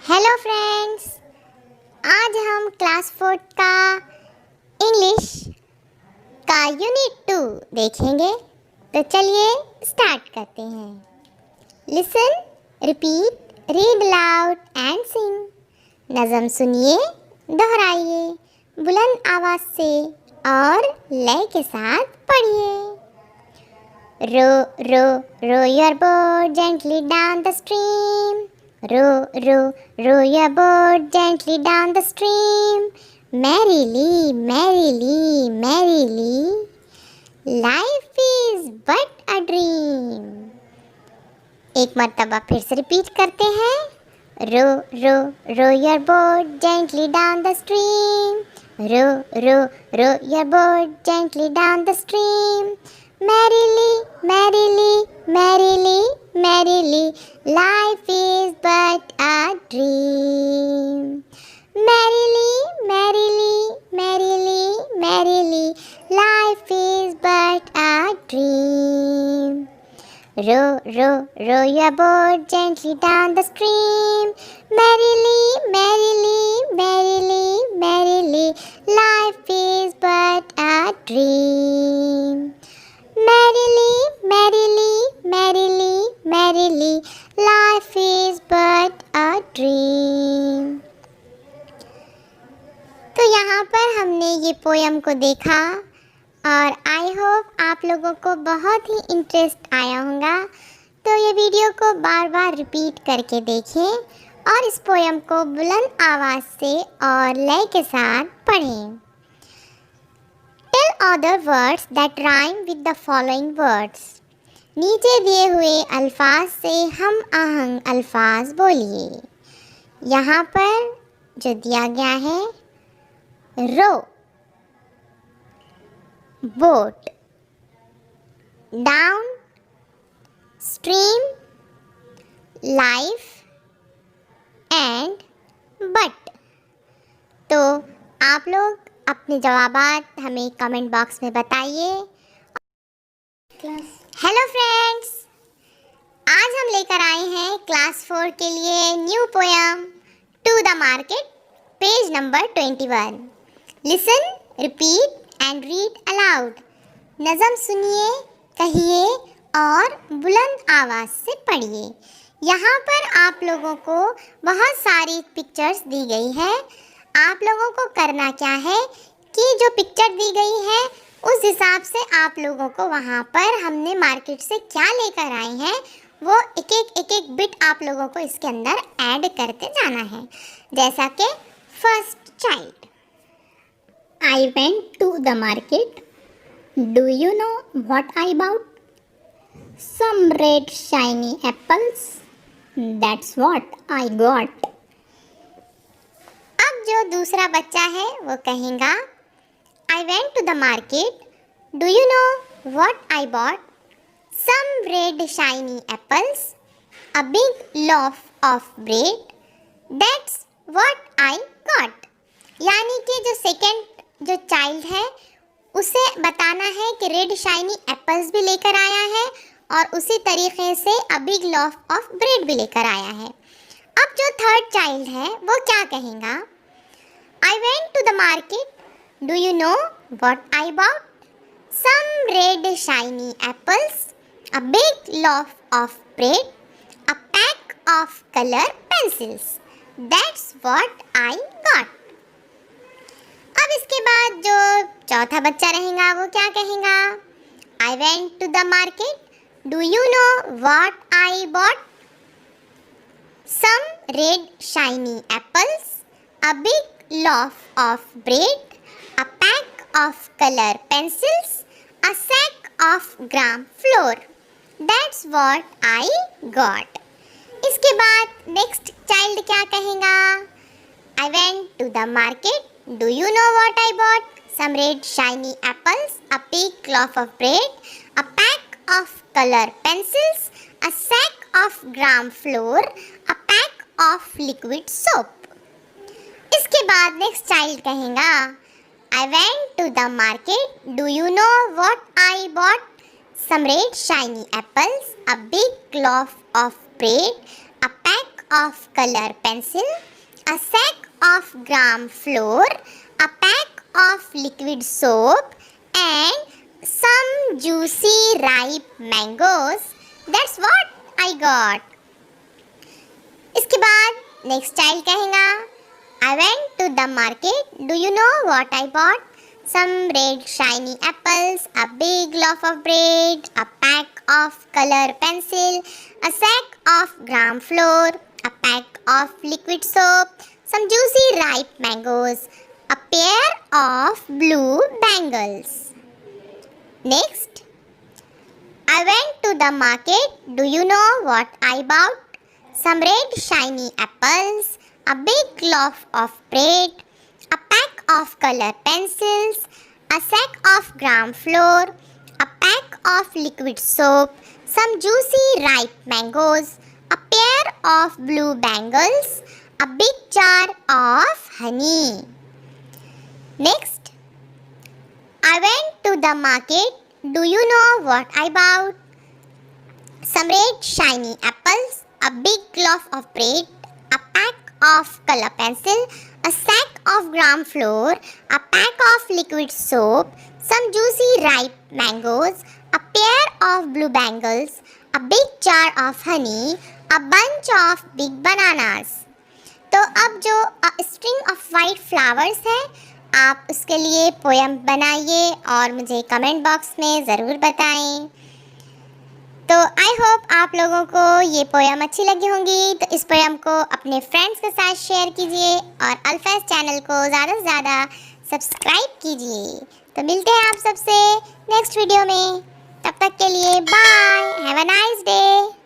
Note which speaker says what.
Speaker 1: Hello friends, आज हम class 4 का इंग्लिश का यूनिट 2 देखेंगे। तो चलिए स्टार्ट करते हैं। Listen, repeat, read loud and सिंग। नज़म सुनिए, दोहराइए बुलंद आवाज़ से और लय के साथ पढ़िए। Row, row, row your boat gently down the stream. Row, row, row your boat gently down the stream. Merrily, merrily, merrily. Life is but a dream. एक मर्तबा फिर से रिपीट करते हैं। Row, row, row your boat gently down the stream. Row, row, row your boat gently down the stream. Merrily, merrily, merrily, merrily, life is but a dream. Merrily, merrily, merrily, merrily, life is but a dream. Row, row, row your boat gently down the stream. Merrily, merrily, merrily, merrily, life is but a dream. Merrily, merrily, merrily, merrily, life is but a dream. तो यहाँ पर हमने ये poem को देखा और I hope आप लोगों को बहुत ही इंटरेस्ट आया होगा। तो ये वीडियो को बार बार रिपीट करके देखें और इस पोयम को बुलंद आवाज़ से और लय के साथ पढ़ें। Tell other words that rhyme with the following words. नीचे दिए हुए अल्फाज से हम आहंग अल्फाज बोलिए। यहाँ पर जो दिया गया है, row boat, downstream, life and बट। तो आप लोग अपने जवाबात हमें कमेंट बॉक्स में बताइए। हेलो फ्रेंड्स, आज हम लेकर आए हैं क्लास 4 के लिए new poem to the market, page number 21। Listen, repeat and read aloud. नज़म सुनिए, कहिए और बुलंद आवाज़ से पढ़िए। यहाँ पर आप लोगों को बहुत सारी पिक्चर्स दी गई है। आप लोगों को करना क्या है कि जो पिक्चर दी गई है उस हिसाब से आप लोगों को वहाँ पर हमने मार्केट से क्या लेकर आए हैं वो एक एक बिट आप लोगों को इसके अंदर ऐड करते जाना है। जैसा कि first child, I went to the market, do you know what I bought? Some red shiny apples, that's what I got. अब जो दूसरा बच्चा है वो कहेगा, I went to the market. Do you know what I bought? Some red shiny apples, a big loaf of bread. That's what I got. यानी कि जो सेकंड जो चाइल्ड है उसे बताना है कि रेड शाइनी एप्पल्स भी लेकर आया है और उसी तरीके से a big loaf of bread भी लेकर आया है। अब जो थर्ड चाइल्ड है वो क्या कहेगा? I went to the market. Do you know what I bought? Some red shiny apples, a big loaf of bread, a pack of color pencils. That's what I got. अब इसके बाद जो चौथा बच्चा रहेगा वो क्या कहेगा? I went to the market. Do you know what I bought? Some red shiny apples, a big loaf of bread, a pack of color pencils, a sack of gram flour. That's what I got. इसके बाद next child क्या कहेगा? I went to the market. Do you know what I bought? Some red shiny apples, a big loaf of bread, a pack of color pencils, a sack of gram flour, a pack of liquid soap. इसके बाद next child कहेगा, I went to the market. Do you know what I bought? Some red shiny apples, a big loaf of bread, a pack of color pencil, a sack of gram flour, a pack of liquid soap and some juicy ripe mangoes. That's what I got. इसके बाद next child कहेगा I went to the market. Do you know what I bought? Some red shiny apples, a big loaf of bread, a pack of color pencil, a sack of gram flour, a pack of liquid soap, some juicy ripe mangoes, a pair of blue bangles. Next, I went to the market. Do you know what I bought? Some red shiny apples, a big loaf of bread, a pack of color pencils, a sack of gram flour, a pack of liquid soap, some juicy ripe mangoes, a pair of blue bangles, a big jar of honey. Next, I went to the market. Do you know what I bought? Some red shiny apples, a big loaf of bread, a pack of color pencil, a sack of gram flour, a pack of liquid soap, some juicy ripe mangoes, a pair of blue bangles, a big jar of honey, a bunch of big bananas. तो अब जो string of white flowers है, आप उसके लिए poem बनाइए और मुझे कमेंट बॉक्स में ज़रूर बताएं। तो आई होप आप लोगों को ये पोयम अच्छी लगी होंगी। तो इस पोयम को अपने फ्रेंड्स के साथ शेयर कीजिए और अल्फाज चैनल को ज़्यादा से ज़्यादा सब्सक्राइब कीजिए। तो मिलते हैं आप सबसे नेक्स्ट वीडियो में। तब तक के लिए bye, have a nice day.